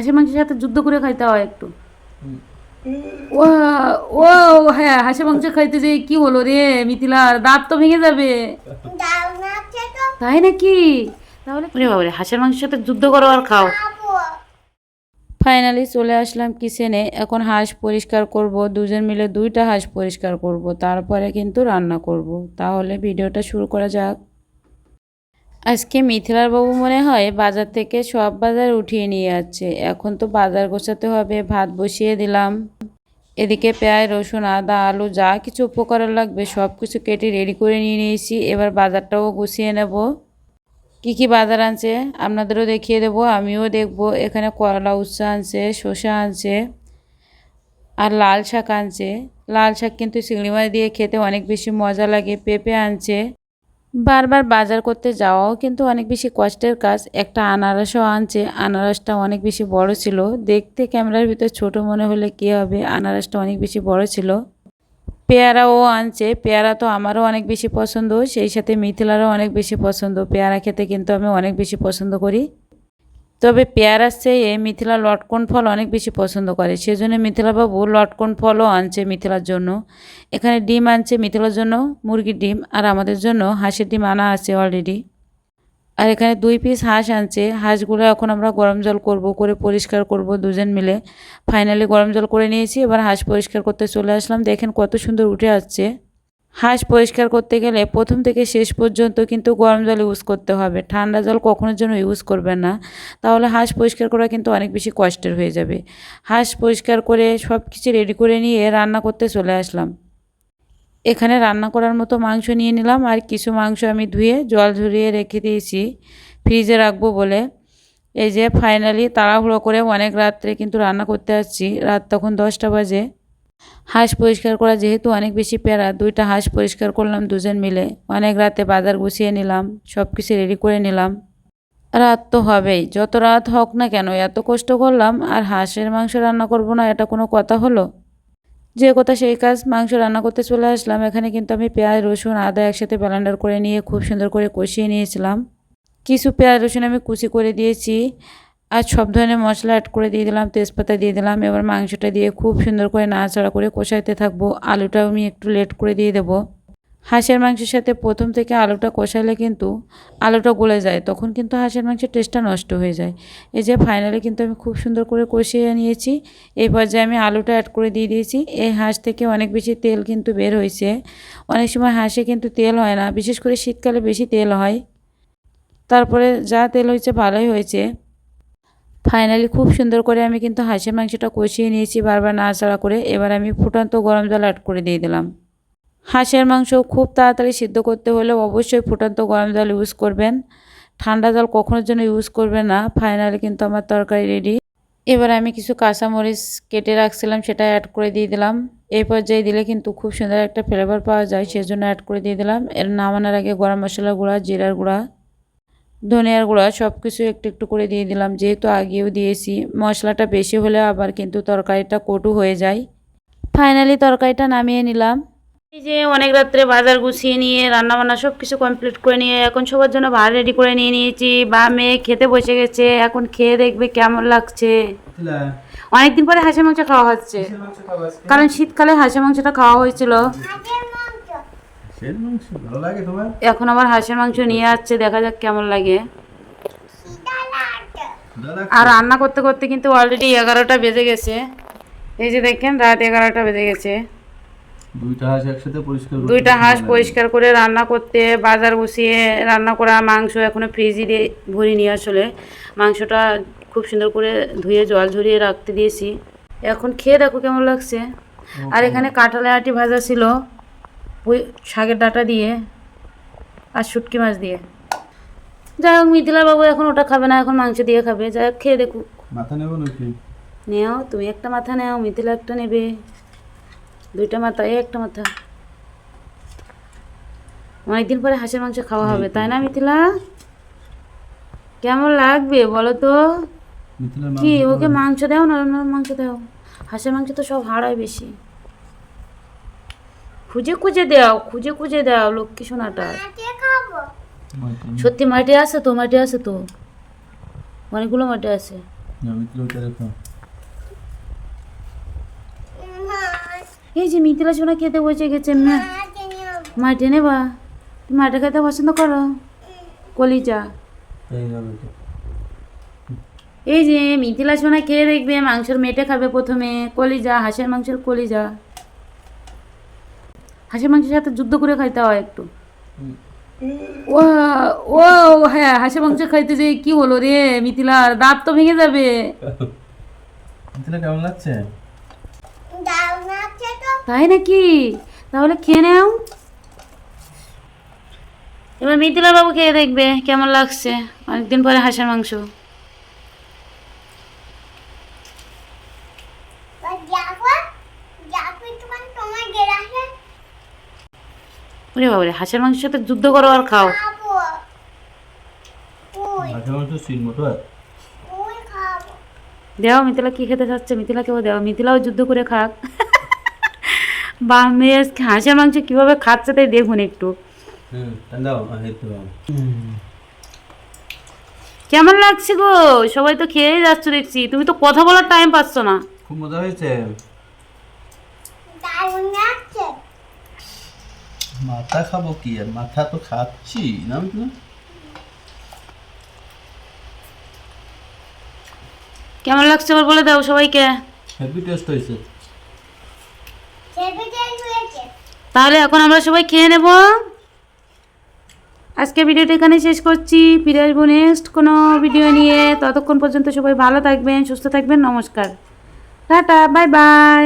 হাঁসের মাংসের সাথে যুদ্ধ করে খাইতে হয় একটু। ও ও হ্যাঁ, হাঁসের মাংস খাইতে যে কি হলো রে মিথিলার, দাঁত তো ভেঙে যাবে। তাই নাকি? তাহলে ওরে বাবারে, হাঁসের মাংসের সাথে যুদ্ধ করো আর খাও। ফাইনালি চলে আসলাম কিচেনে। এখন হাঁস পরিষ্কার করব, দুজন মিলে 2টা হাঁস পরিষ্কার করব, তারপরে কিন্তু রান্না করব। তাহলে ভিডিওটা শুরু করা যাক। আজকে মিথিলার বাবু মনে হয় বাজার থেকে সব বাজার উঠিয়ে নিয়ে যাচ্ছে। এখন তো বাজার গোছাতে হবে, ভাত বসিয়ে দিলাম। এদিকে পেঁয়াজ, রসুন, আদা, আলু যা কিছু উপকরণ লাগবে সব কিছু কেটে রেডি করে নিয়ে নিয়েছি। এবার বাজারটাও গুছিয়ে নেব। কি কি বাজার আনছে আপনাদেরও দেখিয়ে দেব, আমিও দেখব। এখানে করলা, উচ্ছে আনছে, শসা আনছে, আর লাল শাক আনছে। লাল শাক কিন্তু চিংড়ি মাছ দিয়ে খেতে অনেক বেশি মজা লাগে। পেঁপে আনছে। বারবার বাজার করতে যাওয়াও কিন্তু অনেক বেশি কষ্টের কাজ। একটা আনারসও আনছে। আনারসটা অনেক বেশি বড় ছিল, দেখতে ক্যামেরার ভিতর ছোট মনে হলে কী হবে, আনারসটা অনেক বেশি বড় ছিল। পেয়ারাও আনছে। পেয়ারা তো আমারও অনেক বেশি পছন্দ, সেই সাথে মিথিলারও অনেক বেশি পছন্দ। পেয়ারা খেতে কিন্তু আমি অনেক বেশি পছন্দ করি। তবে পেয়ারার চেয়ে মিথিলা লটকন ফল অনেক বেশি পছন্দ করে, সেজন্য মিথিলা বাবু লটকন ফলও আনছে মিথিলার জন্য। এখানে ডিম আনছে মিথিলার জন্য, মুরগির ডিম, আর আমাদের জন্য হাঁসের ডিম আনা আছে অলরেডি। আর এখানে 2 পিস হাঁস আনছে। হাঁসগুলো এখন আমরা গরম জল করব, করে পরিষ্কার করব দুজন মিলে। ফাইনালি গরম জল করে নিয়েছি, এবার হাঁস পরিষ্কার করতে চলে আসলাম। দেখেন কত সুন্দর উঠে আসছে। হাঁস পরিষ্কার করতে গেলে প্রথম থেকে শেষ পর্যন্ত কিন্তু গরম জল ইউজ করতে হবে, ঠান্ডা জল কখনোর জন্য ইউজ করবেন না, তাহলে হাঁস পরিষ্কার করা কিন্তু অনেক বেশি কষ্টের হয়ে যাবে। হাঁস পরিষ্কার করে সব কিছু রেডি করে নিয়ে রান্না করতে চলে আসলাম। এখানে রান্না করার মতো মাংস নিয়ে নিলাম, আর কিছু মাংস আমি ধুয়ে জল ঝরিয়ে রেখে দিয়েছি ফ্রিজে রাখবো বলে। এই যে ফাইনালি তাড়াহুড়ো করে অনেক রাত্রে কিন্তু রান্না করতে আসছি, রাত তখন 10টা বাজে। হাঁস পরিষ্কার করা যেহেতু অনেক বেশি প্যারা, 2টা হাঁস পরিষ্কার করলাম দুজন মিলে। অনেক রাতে বাজার গুছিয়ে নিলাম, সব কিছু রেডি করে নিলাম। রাত তো হবেই, যত রাত হোক না কেন, এত কষ্ট করলাম আর হাঁসের মাংস রান্না করব না, এটা কোনো কথা হলো? যে কথা সেই কাজ, মাংস রান্না করতে চলে আসলাম। এখানে কিন্তু আমি পেঁয়াজ, রসুন, আদা একসাথে ব্লেন্ডার করে নিয়ে খুব সুন্দর করে কষিয়ে নিয়েছিলাম। কিছু পেঁয়াজ রসুন আমি কুচি করে দিয়েছি, আর সব ধরনের মশলা অ্যাড করে দিয়ে দিলাম, তেজপাতা দিয়ে দিলাম। এবার মাংসটা দিয়ে খুব সুন্দর করে নাড়াচাড়া করে কষাইতে থাকবো। আলুটাও আমি একটু লেট করে দিয়ে দেবো। হাঁসের মাংসের সাথে প্রথম থেকে আলুটা কষাইলে কিন্তু আলুটা গলে যায়, তখন কিন্তু হাঁসের মাংসের টেস্টটা নষ্ট হয়ে যায়। এই যে ফাইনালি কিন্তু আমি খুব সুন্দর করে কষিয়ে নিয়েছি। এই পর্যায়ে আমি আলুটা অ্যাড করে দিয়ে দিয়েছি। এই হাঁস থেকে অনেক বেশি তেল কিন্তু বের হয়েছে। অনেক সময় হাঁসে কিন্তু তেল হয় না, বিশেষ করে শীতকালে বেশি তেল হয়। তারপরে যা তেল হয়েছে ভালোই হয়েছে। ফাইনালি খুব সুন্দর করে আমি কিন্তু হাঁসের মাংসটা কষিয়ে নিয়েছি বারবার নাড়াচাড়া করে। এবার আমি ফুটন্ত গরম জল অ্যাড করে দিয়ে দিলাম। হাঁসের মাংস খুব তাড়াতাড়ি সিদ্ধ করতে হলে অবশ্যই ফুটন্ত গরম জল ইউজ করবেন, ঠান্ডা জল কখনোর জন্য ইউজ করবেন না। ফাইনালি কিন্তু আমার তরকারি রেডি। এবার আমি কিছু কাঁচামরিচ কেটে রাখছিলাম, সেটা অ্যাড করে দিয়ে দিলাম। এই পর্যায়ে দিলে কিন্তু খুব সুন্দর একটা ফ্লেভার পাওয়া যায়, সেজন্য অ্যাড করে দিয়ে দিলাম। এর নামানোর আগে গরম মশলার গুঁড়া, জিরার গুঁড়া, ধনিয়ার গুঁড়া সব কিছু একটু একটু করে দিয়ে দিলাম, যেহেতু আগেও দিয়েছি। মশলাটা বেশি হলে আবার কিন্তু তরকারিটা কটু হয়ে যায়। ফাইনালি তরকারিটা নামিয়ে নিলাম। এই যে অনেক রাত্রে বাজার গুছিয়ে নিয়ে রান্নাবান্না সব কিছু কমপ্লিট করে নিয়ে এখন সবার জন্য ভাত রেডি করে নিয়ে নিয়েছি। বা মেয়ে খেতে বসে গেছে, এখন খেয়ে দেখবে কেমন লাগছে। অনেকদিন পরে হাঁসের মাংস খাওয়া হচ্ছে, কারণ শীতকালে হাঁসের মাংসটা খাওয়া হয়েছিল। এখন আবার হাঁসের মাংস নিয়ে আসছে, দেখা যাক কেমন লাগে। আর রান্না করতে করতে কিন্তু অলরেডি 11টা বেজে গেছে। এই যে দেখেন রাত 11টা বেজে গেছে। 2টা হাঁস পরিষ্কার করে রান্না করতে, বাজার গুছিয়ে রান্না করা মাংস এখনো ফ্রিজে ভরিনি। আসলে মাংসটা খুব সুন্দর করে ধুয়ে জল ঝরিয়ে রাখতে দিয়েছি। এখন খেয়ে দেখো কেমন লাগছে। আর এখানে কাঁঠালের আটি ভাজা ছিল শাকের ডাঁটা দিয়ে আর শুটকি মাছ দিয়ে। যাই হোক মিথিলা বাবু এখন ওটা খাবে না, এখন মাংস দিয়ে খাবে। যাই হোক খেয়ে দেখুক। মাথা নেব নাকি? নেও, তুমি একটা মাথা নেও, মিথিলা একটা নেবে। 2টা মাথা, একটা মাথা। অনেকদিন পরে হাঁসের মাংস খাওয়া হবে, তাই না মিথিলা? কেমন লাগবে বলো তো? কি ওকে মাংস দাও, নরম নরম মাংস দাও। হাঁসের মাংস তো সব হাড়ায় বেশি। খুঁজে খুঁজে দাও, খুঁজে খুঁজে দাও লক্ষ্মী সোনাটা। সত্যি মাটি আছে তো, মাটি আছে তো, অনেকগুলো মাটি আছে। এই যে মিথিলা সোনা খেতে বসে গেছেন না, মাঠে নেবা? তুমি মাঠে খেতে পছন্দ করো? কলিজা, এই যে মিথিলা সোনা খেয়ে দেখবে, মাংসের মেটে খাবে প্রথমে, কলিজা, হাঁসের মাংসের কলিজা। হাঁসের মাংসের সাথে যুদ্ধ করে খাইতে হয় একটু। ও ও হ্যাঁ, হাঁসের মাংস খাইতে যে কি হলো রে মিথিলার, দাঁত তো ভেঙে যাবে। কেমন লাগছে? তাই নাকি? তাহলে খেয়ে নাও। এবার মিথিলা বাবু খেয়ে দেখবে কেমন লাগছে, অনেকদিন পরে হাঁসের মাংস। ওরে বাবারে, হাঁসের মাংসের সাথে যুদ্ধ করো আর খাও। দেও মিথিলা কি খেতে চাচ্ছে, মিথিলাকেও দেও, মিথিলাও যুদ্ধ করে খাক। বা মেয়ে হাঁসের মাংস কিভাবে খাচ্ছে তাই দেখুন একটু। কেমন লাগছে গো? সবাই তো খেয়েই যাচ্ছ দেখছি, তুমি তো কথা বলার টাইম পাচ্ছ না। খুব মজা হয়েছে। মাথা খাবো কি আর, মাথা তো খাচ্ছি না। কেমন লাগছে এবার বলে দাও সবাইকে। হেভি টেস্ট হয়েছে। তাহলে এখন আমরা সবাই খেয়ে নেব। আজকে ভিডিওটা এখানে শেষ করছি, ফিরে আসবো নেক্সট কোনো ভিডিও নিয়ে। ততক্ষণ পর্যন্ত সবাই ভালো থাকবেন, সুস্থ থাকবেন। নমস্কার, টাটা, বাই বাই।